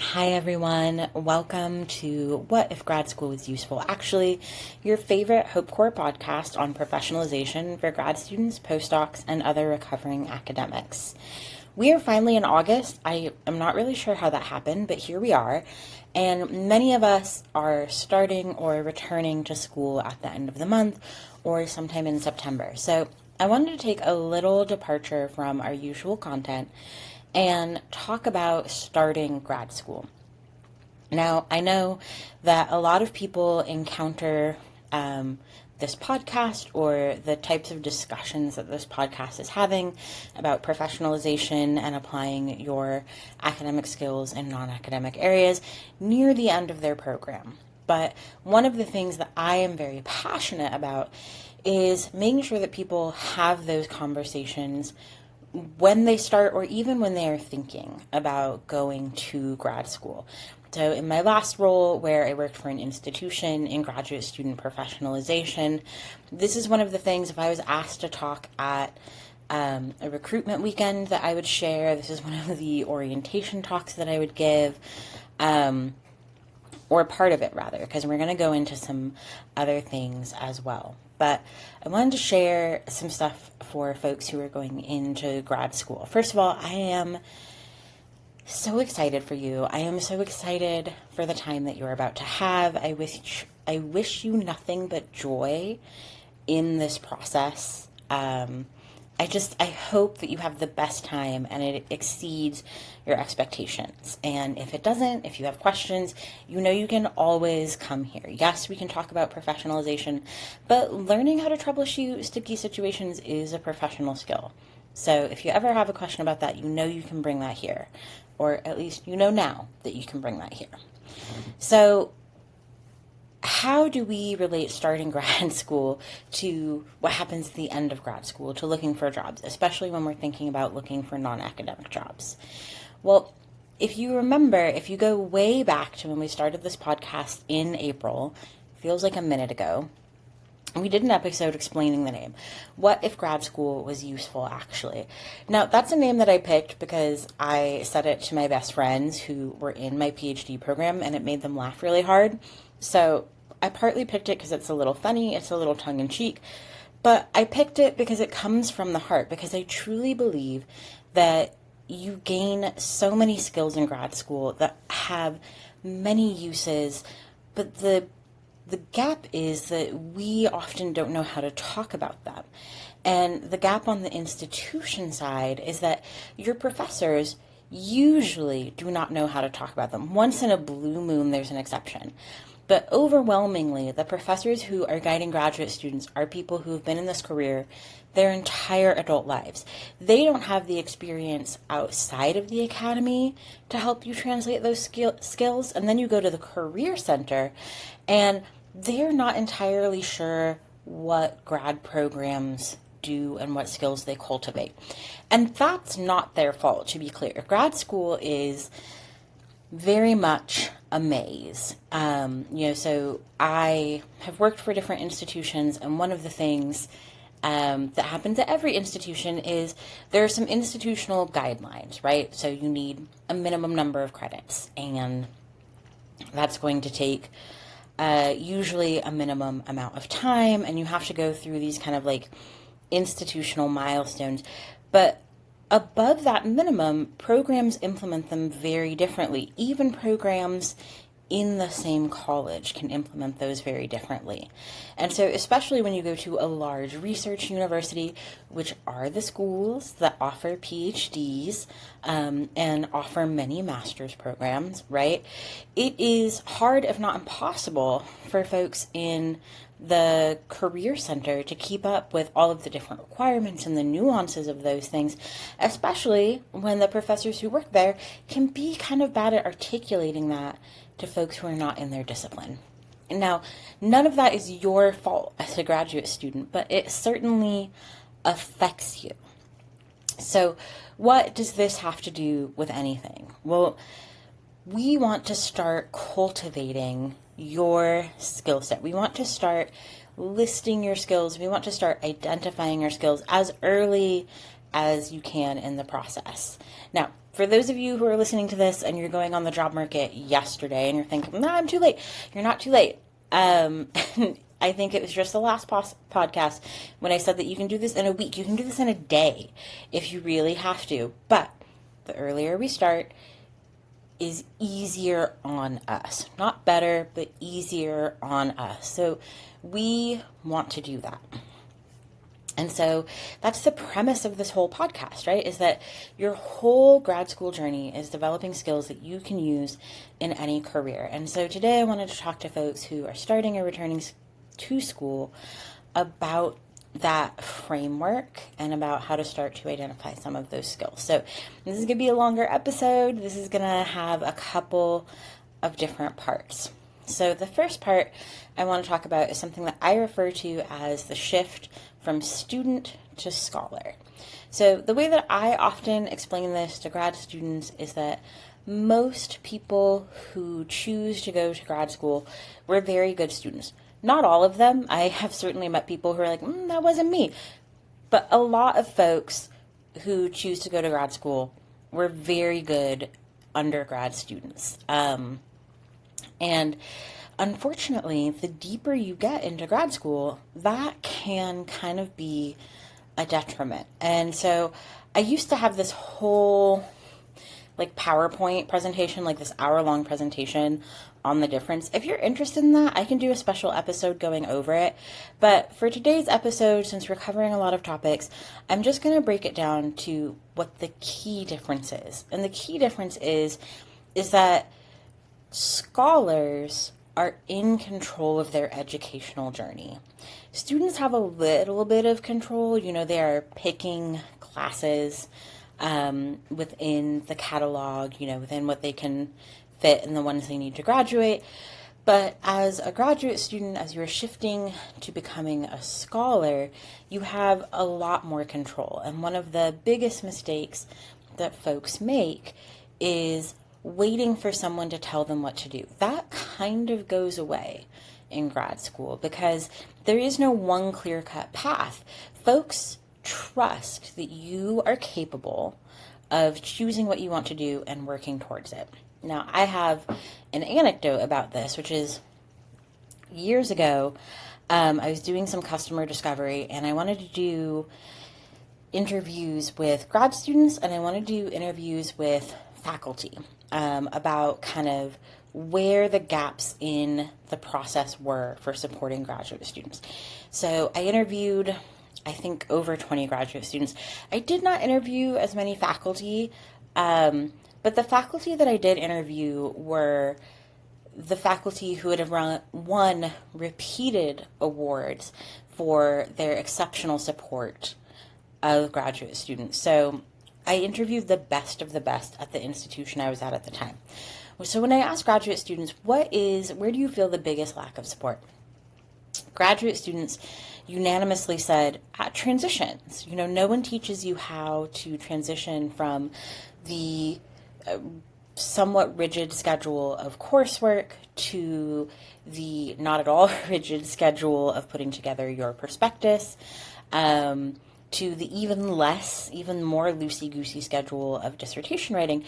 Hi everyone, welcome to What If Grad School Was Useful? Actually, your favorite Hope Corps podcast on professionalization for grad students, postdocs, and other recovering academics. We are finally in August. I am not really sure how that happened, but here we are. And many of us are starting or returning to school at the end of the month or sometime in September. So I wanted to take a little departure from our usual content and talk about starting grad school. Now, I know that a lot of people encounter this podcast or the types of discussions that this podcast is having about professionalization and applying your academic skills in non-academic areas near the end of their program. But one of the things that I am very passionate about is making sure that people have those conversations when they start or even when they are thinking about going to grad school. So in my last role where I worked for an institution in graduate student professionalization, this is one of the things if I was asked to talk at a recruitment weekend that I would share. This is one of the orientation talks that I would give, or part of it rather, because we're going to go into some other things as well. But I wanted to share some stuff for folks who are going into grad school. First of all, I am so excited for you. I am so excited for the time that you're about to have. I wish you nothing but joy in this process. I hope that you have the best time and it exceeds your expectations. And if it doesn't, if you have questions, you know you can always come here. Yes, we can talk about professionalization, but learning how to troubleshoot sticky situations is a professional skill. So if you ever have a question about that, you know you can bring that here. Or at least you know now that you can bring that here. So how do we relate starting grad school to what happens at the end of grad school, to looking for jobs, especially when we're thinking about looking for non-academic jobs? Well, if you remember, if you go way back to when we started this podcast in April, feels like a minute ago, we did an episode explaining the name. What if grad school was useful, actually? Now, that's a name that I picked because I said it to my best friends who were in my PhD program, and it made them laugh really hard. So I partly picked it because it's a little funny, it's a little tongue-in-cheek, but I picked it because it comes from the heart, because I truly believe that you gain so many skills in grad school that have many uses, but the gap is that we often don't know how to talk about them. And the gap on the institution side is that your professors usually do not know how to talk about them. Once in a blue moon, there's an exception. But overwhelmingly, the professors who are guiding graduate students are people who have been in this career their entire adult lives. They don't have the experience outside of the academy to help you translate those skills. And then you go to the career center and they're not entirely sure what grad programs do and what skills they cultivate. And that's not their fault, to be clear. Grad school is very much a maze. So I have worked for different institutions, and one of the things that happens at every institution is there are some institutional guidelines, right? So you need a minimum number of credits, and that's going to take usually a minimum amount of time, and you have to go through these kind of like institutional milestones. But above that minimum, programs implement them very differently. Even programs in the same college can implement those very differently. And so especially when you go to a large research university, which are the schools that offer PhDs and offer many master's programs, right? It is hard, if not impossible, for folks in the career center to keep up with all of the different requirements and the nuances of those things, especially when the professors who work there can be kind of bad at articulating that to folks who are not in their discipline. Now, none of that is your fault as a graduate student, but it certainly affects you. So what does this have to do with anything? Well, we want to start cultivating your skill set. We want to start listing your skills. We want to start identifying your skills as early as you can in the process. Now, for those of you who are listening to this and you're going on the job market yesterday and you're thinking, no, I'm too late. You're not too late. I think it was just the last podcast when I said that you can do this in a week. You can do this in a day if you really have to. But the earlier we start is easier on us. Not better, but easier on us. So we want to do that. And so that's the premise of this whole podcast, right? Is that your whole grad school journey is developing skills that you can use in any career. And so today I wanted to talk to folks who are starting or returning to school about that framework and about how to start to identify some of those skills. So this is going to be a longer episode. This is going to have a couple of different parts. So the first part I want to talk about is something that I refer to as the shift from student to scholar. So the way that I often explain this to grad students is that most people who choose to go to grad school were very good students. Not all of them. I have certainly met people who are like, that wasn't me. But a lot of folks who choose to go to grad school were very good undergrad students. And unfortunately, the deeper you get into grad school, that can kind of be a detriment. And so I used to have this whole PowerPoint presentation, this hour-long presentation on the difference. If you're interested in that, I can do a special episode going over it. But for today's episode, since we're covering a lot of topics, I'm just going to break it down to what the key difference is. And the key difference is that scholars are in control of their educational journey. Students have a little bit of control. They are picking classes within the catalog, within what they can fit and the ones they need to graduate. But as a graduate student, as you're shifting to becoming a scholar, you have a lot more control. And one of the biggest mistakes that folks make is waiting for someone to tell them what to do. That kind of goes away in grad school because there is no one clear-cut path. Folks trust that you are capable of choosing what you want to do and working towards it. Now, I have an anecdote about this, which is years ago, I was doing some customer discovery and I wanted to do interviews with grad students and I wanted to do interviews with faculty about kind of where the gaps in the process were for supporting graduate students. So I interviewed, I think, over 20 graduate students. I did not interview as many faculty, but the faculty that I did interview were the faculty who would have won repeated awards for their exceptional support of graduate students. So I interviewed the best of the best at the institution I was at the time. So when I asked graduate students, where do you feel the biggest lack of support? Graduate students unanimously said, at transitions. No one teaches you how to transition from the somewhat rigid schedule of coursework to the not at all rigid schedule of putting together your prospectus, to the even more loosey-goosey schedule of dissertation writing.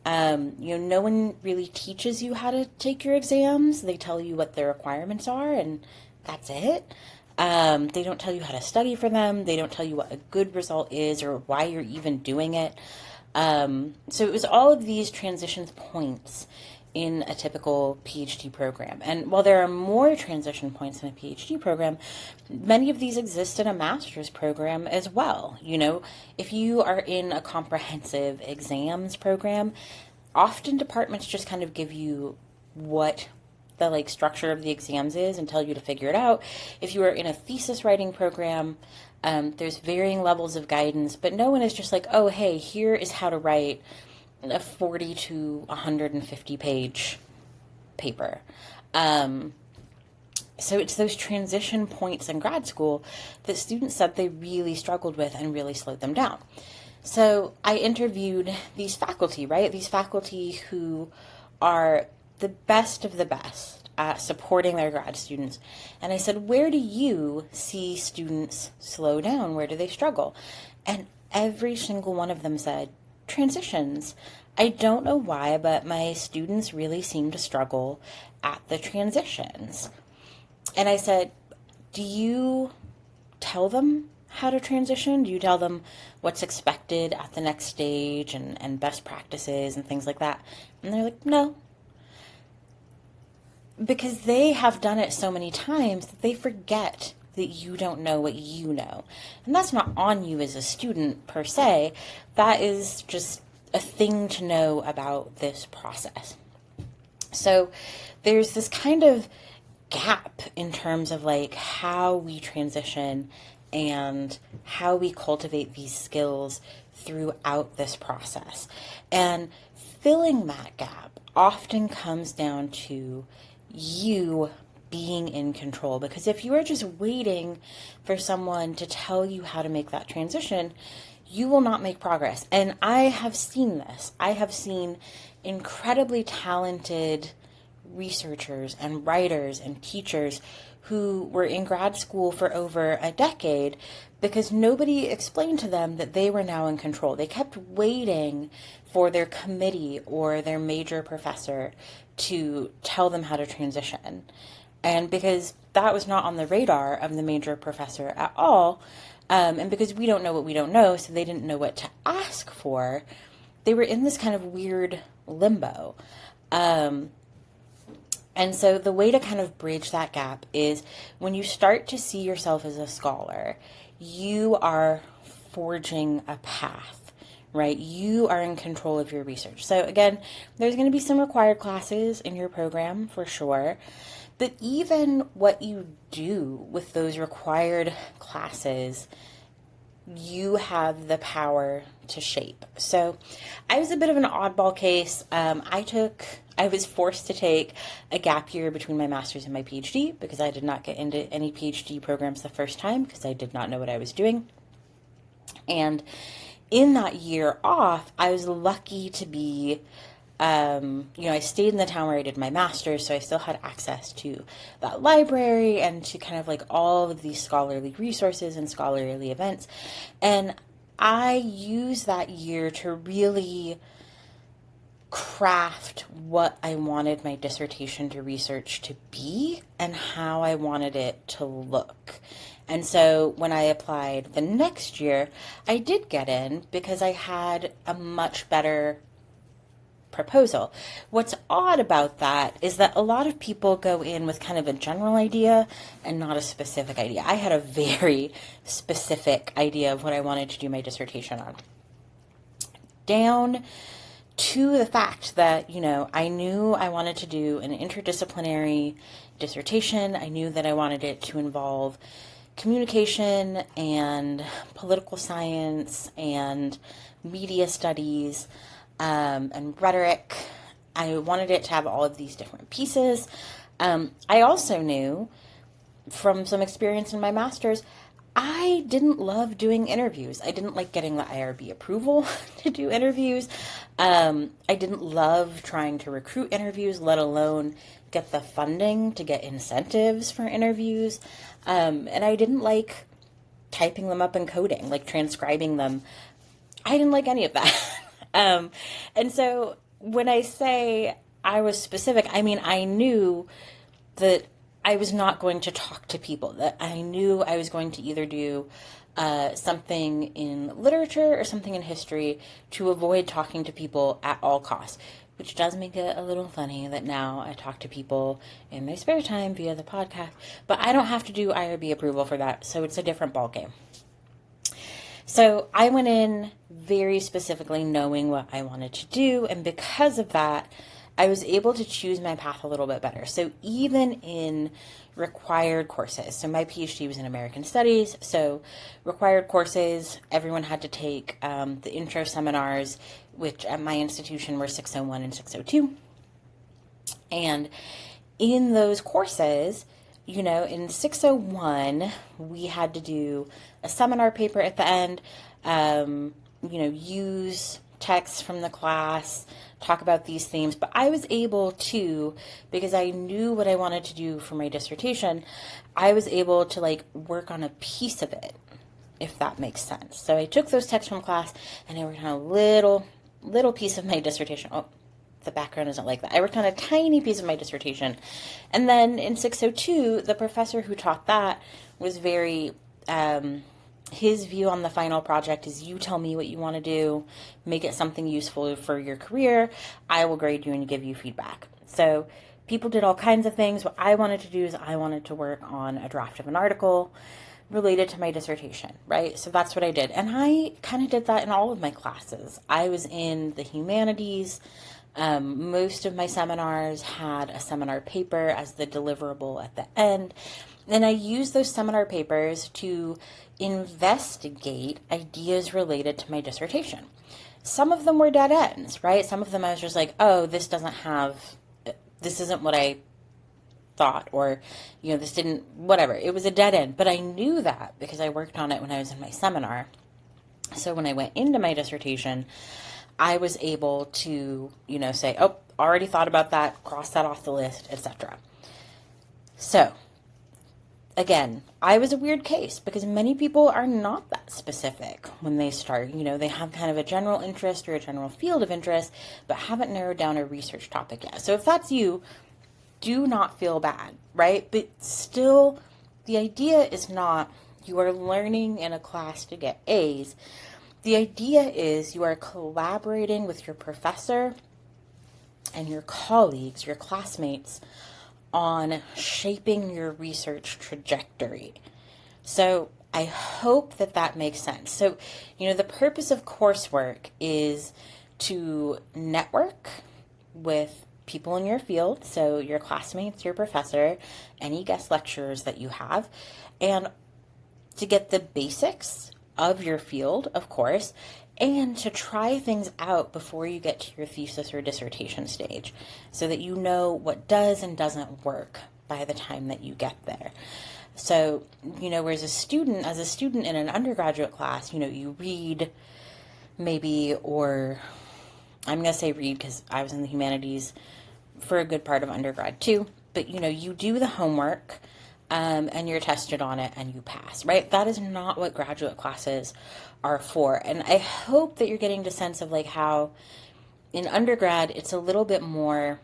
No one really teaches you how to take your exams. They tell you what their requirements are, and that's it. They don't tell you how to study for them. They don't tell you what a good result is or why you're even doing it. So it was all of these transition points in a typical PhD program. And while there are more transition points in a PhD program, many of these exist in a master's program as well. If you are in a comprehensive exams program, often departments just kind of give you what the structure of the exams is and tell you to figure it out. If you are in a thesis writing program, there's varying levels of guidance, but no one is just like, oh, hey, here is how to write a 40 to 150 page paper. So it's those transition points in grad school that students said they really struggled with and really slowed them down. So I interviewed these faculty, right? These faculty who are the best of the best at supporting their grad students. And I said, where do you see students slow down? Where do they struggle? And every single one of them said, transitions. I don't know why, but my students really seem to struggle at the transitions. And I said, do you tell them how to transition? Do you tell them what's expected at the next stage and best practices and things like that? And they're like, no. Because they have done it so many times that they forget that you don't know what you know. And that's not on you as a student per se. That is just a thing to know about this process. So there's this kind of gap in terms of like how we transition and how we cultivate these skills throughout this process. And filling that gap often comes down to you being in control, because if you are just waiting for someone to tell you how to make that transition, you will not make progress. And I have seen this. I have seen incredibly talented researchers and writers and teachers who were in grad school for over a decade because nobody explained to them that they were now in control. They kept waiting for their committee or their major professor to tell them how to transition. And because that was not on the radar of the major professor at all, and because we don't know what we don't know, so they didn't know what to ask for, they were in this kind of weird limbo. And so the way to kind of bridge that gap is when you start to see yourself as a scholar, you are forging a path, right? You are in control of your research. So again, there's going to be some required classes in your program for sure. But even what you do with those required classes, you have the power to shape. So I was a bit of an oddball case. I was forced to take a gap year between my master's and my PhD because I did not get into any PhD programs the first time because I did not know what I was doing. And in that year off, I was lucky to be I stayed in the town where I did my master's, so I still had access to that library and to kind of like all of these scholarly resources and scholarly events. And I used that year to really craft what I wanted my dissertation to research to be and how I wanted it to look. And so when I applied the next year, I did get in because I had a much better proposal. What's odd about that is that a lot of people go in with kind of a general idea and not a specific idea. I had a very specific idea of what I wanted to do my dissertation on, down to the fact that, I knew I wanted to do an interdisciplinary dissertation. I knew that I wanted it to involve communication and political science and media studies, and rhetoric. I wanted it to have all of these different pieces. I also knew from some experience in my master's, I didn't love doing interviews. I didn't like getting the IRB approval to do interviews. I didn't love trying to recruit interviews, let alone get the funding to get incentives for interviews. And I didn't like typing them up and coding, like transcribing them. I didn't like any of that. And so when I say I was specific, I mean, I knew that I was not going to talk to people, that I knew I was going to either do something in literature or something in history to avoid talking to people at all costs, which does make it a little funny that now I talk to people in my spare time via the podcast, but I don't have to do IRB approval for that, so it's a different ballgame. So I went in very specifically knowing what I wanted to do, and because of that, I was able to choose my path a little bit better. So even in required courses, so my PhD was in American Studies, so required courses, everyone had to take the intro seminars, which at my institution were 601 and 602. And in those courses, in 601, we had to do a seminar paper at the end, use texts from the class, talk about these themes. But I was able to, because I knew what I wanted to do for my dissertation, I was able to work on a piece of it, if that makes sense. So I took those texts from class and they were kind of little little piece of my dissertation. Oh, the background isn't like that. I worked on a tiny piece of my dissertation. And then in 602, the professor who taught that was very, his view on the final project is you tell me what you want to do, make it something useful for your career. I will grade you and give you feedback. So people did all kinds of things. What I wanted to do is I wanted to work on a draft of an article related to my dissertation, right? So that's what I did. And I kind of did that in all of my classes. I was in the humanities. Most of my seminars had a seminar paper as the deliverable at the end. And I used those seminar papers to investigate ideas related to my dissertation. Some of them were dead ends, right? Some of them I was just like, oh, this isn't what I thought, or, this didn't, whatever. It was a dead end. But I knew that because I worked on it when I was in my seminar. So when I went into my dissertation, I was able to, say, oh, already thought about that, cross that off the list, etc. So, again, I was a weird case because many people are not that specific when they start. They have kind of a general interest or a general field of interest, but haven't narrowed down a research topic yet. So if that's you, do not feel bad, right? But still, the idea is not you are learning in a class to get A's. The idea is you are collaborating with your professor and your colleagues, your classmates, on shaping your research trajectory. So I hope that makes sense. So, the purpose of coursework is to network with people in your field, so your classmates, your professor, any guest lecturers that you have, and to get the basics of your field, of course, and to try things out before you get to your thesis or dissertation stage so that you know what does and doesn't work by the time that you get there. So, whereas as a student in an undergraduate class, you read maybe, or I'm going to say read because I was in the humanities for a good part of undergrad too, but you do the homework, and you're tested on it and you pass, right? That is not what graduate classes are for. And I hope that you're getting the sense of how in undergrad, it's a little bit more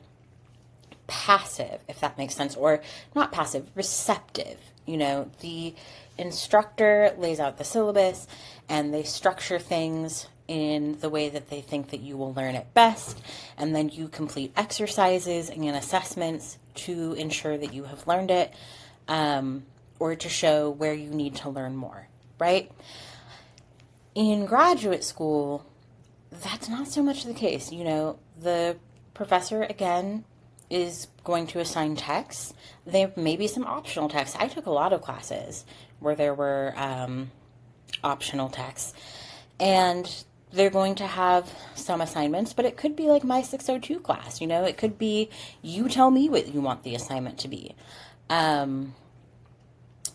passive, if that makes sense, or not passive, receptive. The instructor lays out the syllabus and they structure things in the way that they think that you will learn it best. And then you complete exercises and assessments to ensure that you have learned it, or to show where you need to learn more, right? In graduate school, that's not so much the case. The professor, again, is going to assign texts. There may be some optional texts. I took a lot of classes where there were optional texts, and they're going to have some assignments, but it could be like my 602 class. It could be you tell me what you want the assignment to be.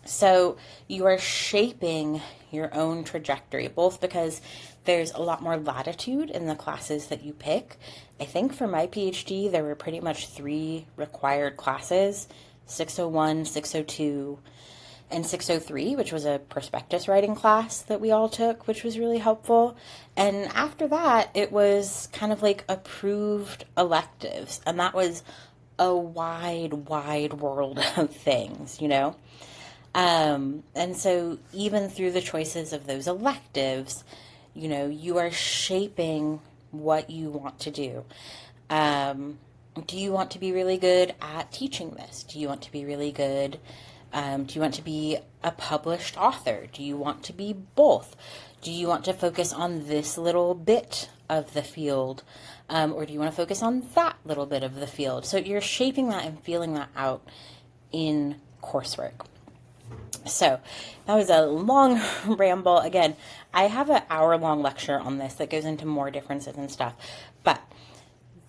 So you are shaping your own trajectory, both because there's a lot more latitude in the classes that you pick. I think for my PhD, there were pretty much 3 required classes, 601, 602, and 603, which was a prospectus writing class that we all took, which was really helpful. And after that, it was kind of like approved electives, and that was a wide world of things, And so even through the choices of those electives, you are shaping what you want to do. Do you want to be really good at teaching this? Do you want to be really good? Do you want to be a published author? Do you want to be both? Do you want to focus on this little bit of the field? Or do you want to focus on that little bit of the field? So you're shaping that and feeling that out in coursework. So that was a long ramble. Again, I have an hour-long lecture on this that goes into more differences and stuff. But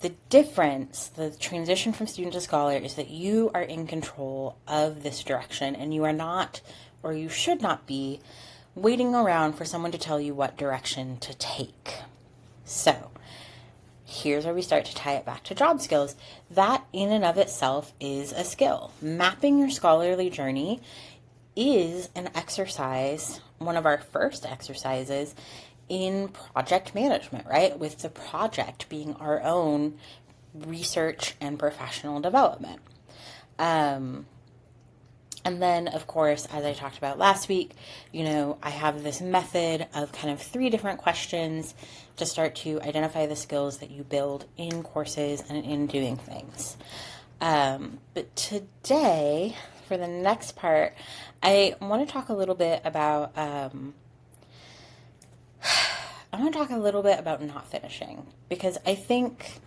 the difference, the transition from student to scholar, is that you are in control of this direction, and you are not, or you should not be, waiting around for someone to tell you what direction to take. So here's where we start to tie it back to job skills. That in and of itself is a skill. Mapping your scholarly journey is an exercise, one of our first exercises in project management, right? With the project being our own research and professional development. And then, of course, as I talked about last week, I have this method of kind of 3 different questions to start to identify the skills that you build in courses and in doing things. But today, for the next part, I want to talk a little bit about not finishing, because I think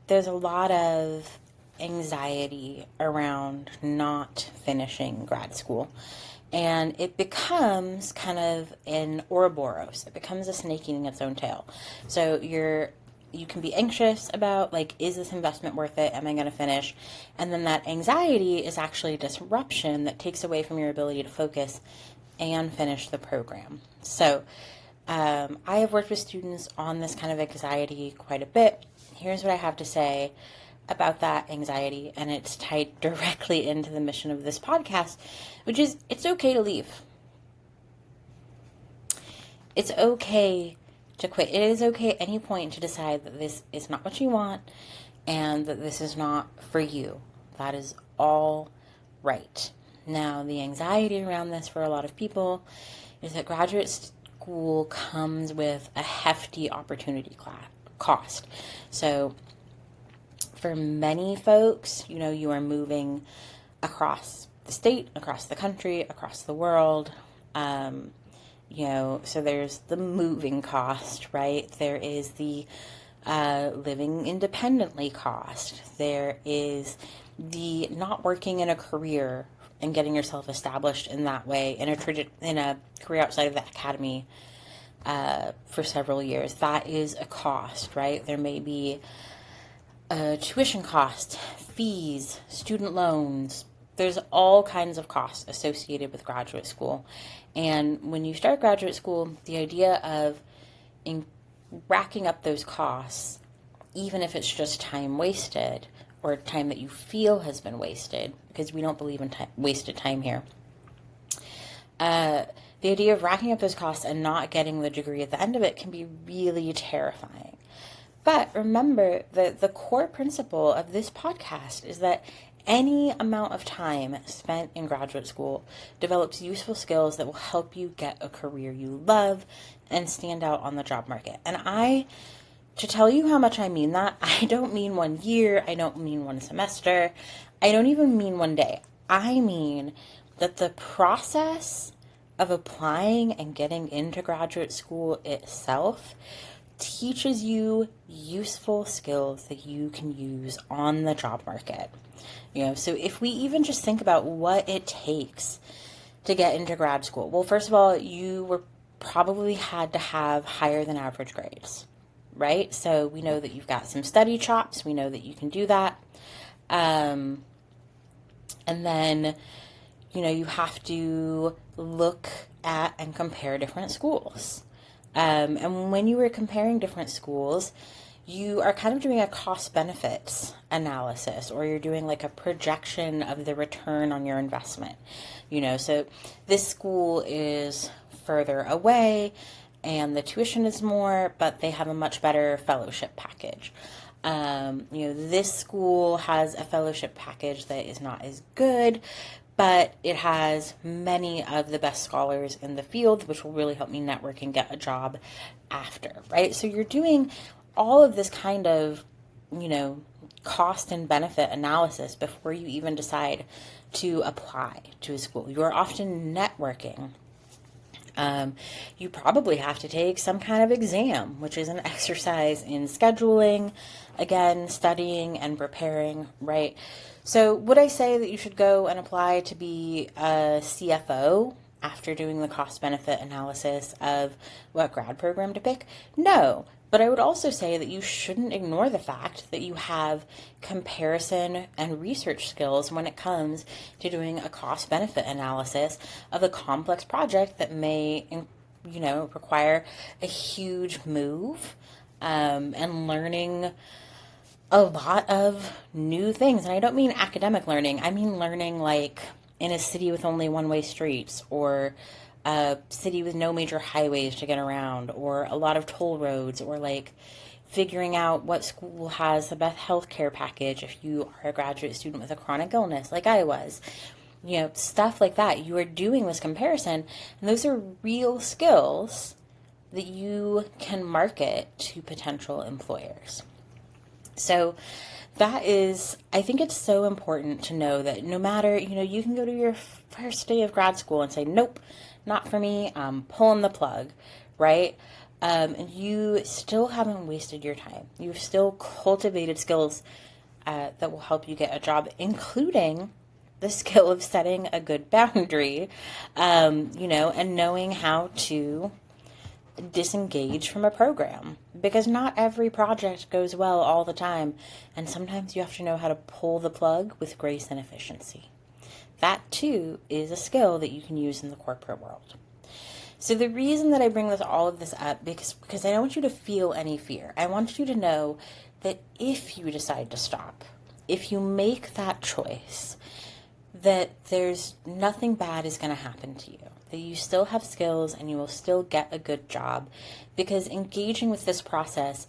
there's a lot of anxiety around not finishing grad school, and it becomes kind of an Ouroboros. It becomes a snake eating its own tail. So you can be anxious about, like, is this investment worth it? Am I going to finish? And then that anxiety is actually a disruption that takes away from your ability to focus and finish the program. So I have worked with students on this kind of anxiety quite a bit. Here's what I have to say about that anxiety, and it's tied directly into the mission of this podcast, which is it's okay to leave. It's okay to quit. It is okay at any point to decide that this is not what you want and that this is not for you. That is all right. Now, the anxiety around this for a lot of people is that graduate school comes with a hefty opportunity cost. So for many folks, you are moving across the state, across the country, across the world. So there's the moving cost, right? There is the living independently cost. There is the not working in a career and getting yourself established in that way in a career outside of the academy for several years. That is a cost, right? There may be tuition costs, fees, student loans. There's all kinds of costs associated with graduate school. And when you start graduate school, the idea of racking up those costs, even if it's just time wasted or time that you feel has been wasted, because we don't believe in wasted time here. The idea of racking up those costs and not getting the degree at the end of it can be really terrifying. But remember that the core principle of this podcast is that any amount of time spent in graduate school develops useful skills that will help you get a career you love and stand out on the job market. And to tell you how much I mean that, I don't mean 1 year, I don't mean 1 semester, I don't even mean 1 day. I mean that the process of applying and getting into graduate school itself teaches you useful skills that you can use on the job market. So if we even just think about what it takes to get into grad school, well, first of all, you probably had to have higher than average grades, right? So we know that you've got some study chops. We know that you can do that. And then, you have to look at and compare different schools. And when you were comparing different schools, you are kind of doing a cost benefits analysis, or you're doing like a projection of the return on your investment. So this school is further away and the tuition is more, but they have a much better fellowship package. This school has a fellowship package that is not as good, but it has many of the best scholars in the field, which will really help me network and get a job after, right? So you're doing all of this kind of, cost and benefit analysis before you even decide to apply to a school. You're often networking. You probably have to take some kind of exam, which is an exercise in scheduling, again, studying and preparing, right? So would I say that you should go and apply to be a CFO after doing the cost-benefit analysis of what grad program to pick? No. But I would also say that you shouldn't ignore the fact that you have comparison and research skills when it comes to doing a cost-benefit analysis of a complex project that may, require a huge move, and learning a lot of new things. And I don't mean academic learning. I mean learning like in a city with only one-way streets, or a city with no major highways to get around, or a lot of toll roads, or like figuring out what school has the best healthcare package if you are a graduate student with a chronic illness like I was. Stuff like that. You are doing this comparison, and those are real skills that you can market to potential employers. So I think it's so important to know that no matter, you can go to your first day of grad school and say, nope, not for me, I'm pulling the plug, right? And you still haven't wasted your time. You've still cultivated skills that will help you get a job, including the skill of setting a good boundary, and knowing how to disengage from a program, because not every project goes well all the time, and sometimes you have to know how to pull the plug with grace and efficiency. That too is a skill that you can use in the corporate world. So the reason that I bring all of this up, because I don't want you to feel any fear. I want you to know that if you decide to stop, if you make that choice, that there's nothing bad is going to happen to you, that you still have skills and you will still get a good job, because engaging with this process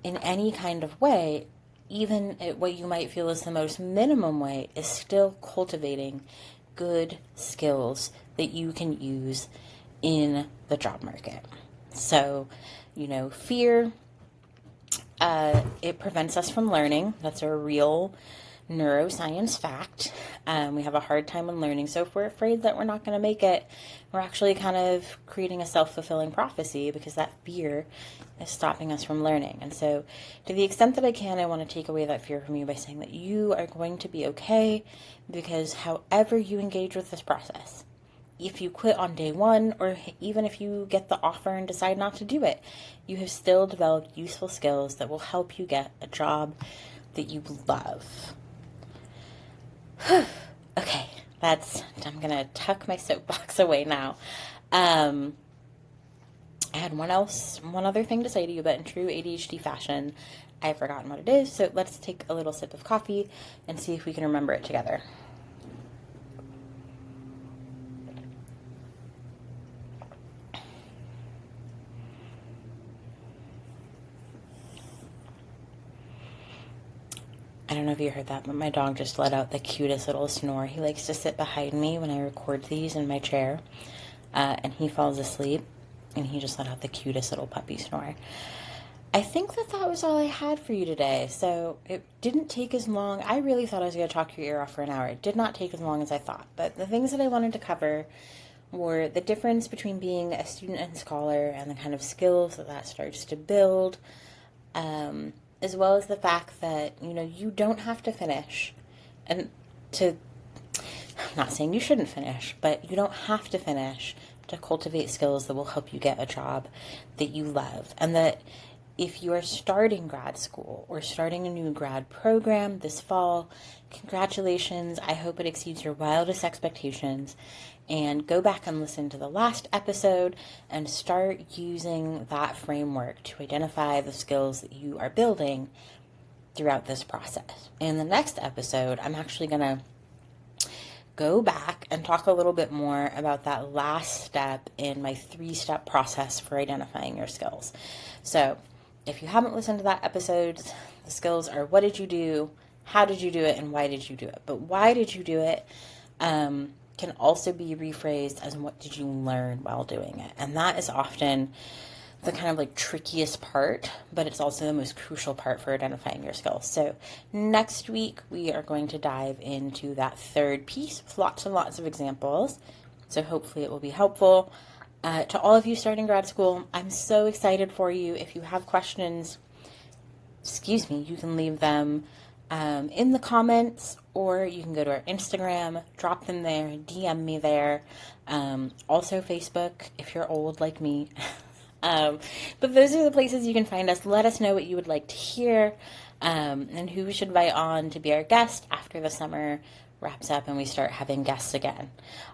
in any kind of way, even what you might feel is the most minimum way, is still cultivating good skills that you can use in the job market. So, fear, it prevents us from learning. That's a real neuroscience fact. We have a hard time in learning. So if we're afraid that we're not going to make it, we're actually kind of creating a self-fulfilling prophecy, because that fear is stopping us from learning. And so to the extent that I can, I want to take away that fear from you by saying that you are going to be okay, because however you engage with this process, if you quit on day one, or even if you get the offer and decide not to do it, you have still developed useful skills that will help you get a job that you love. Okay, I'm going to tuck my soapbox away now. I had one other thing to say to you, but in true ADHD fashion, I've forgotten what it is. So let's take a little sip of coffee and see if we can remember it together. I don't know if you heard that, but my dog just let out the cutest little snore. He likes to sit behind me when I record these in my chair, and he falls asleep, and he just let out the cutest little puppy snore. I think that was all I had for you today, so it didn't take as long. I really thought I was going to talk your ear off for an hour. It did not take as long as I thought, but the things that I wanted to cover were the difference between being a student and scholar and the kind of skills that starts to build, as well as the fact that, you don't have to finish. I'm not saying you shouldn't finish, but you don't have to finish to cultivate skills that will help you get a job that you love. And that if you are starting grad school or starting a new grad program this fall, congratulations. I hope it exceeds your wildest expectations. And go back and listen to the last episode and start using that framework to identify the skills that you are building throughout this process. In the next episode, I'm actually going to go back and talk a little bit more about that last step in my 3-step process for identifying your skills. So if you haven't listened to that episode, the skills are: what did you do, how did you do it, and why did you do it? But why did you do it can also be rephrased as what did you learn while doing it? And that is often the kind of trickiest part, but it's also the most crucial part for identifying your skills. So next week, we are going to dive into that third piece with lots and lots of examples. So hopefully it will be helpful. To all of you starting grad school, I'm so excited for you. If you have questions, you can leave them in the comments, or you can go to our Instagram, drop them there, DM me there. Also Facebook, if you're old like me. But those are the places you can find us. Let us know what you would like to hear, and who we should invite on to be our guest after the summer wraps up and we start having guests again.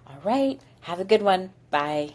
All right, have a good one. Bye.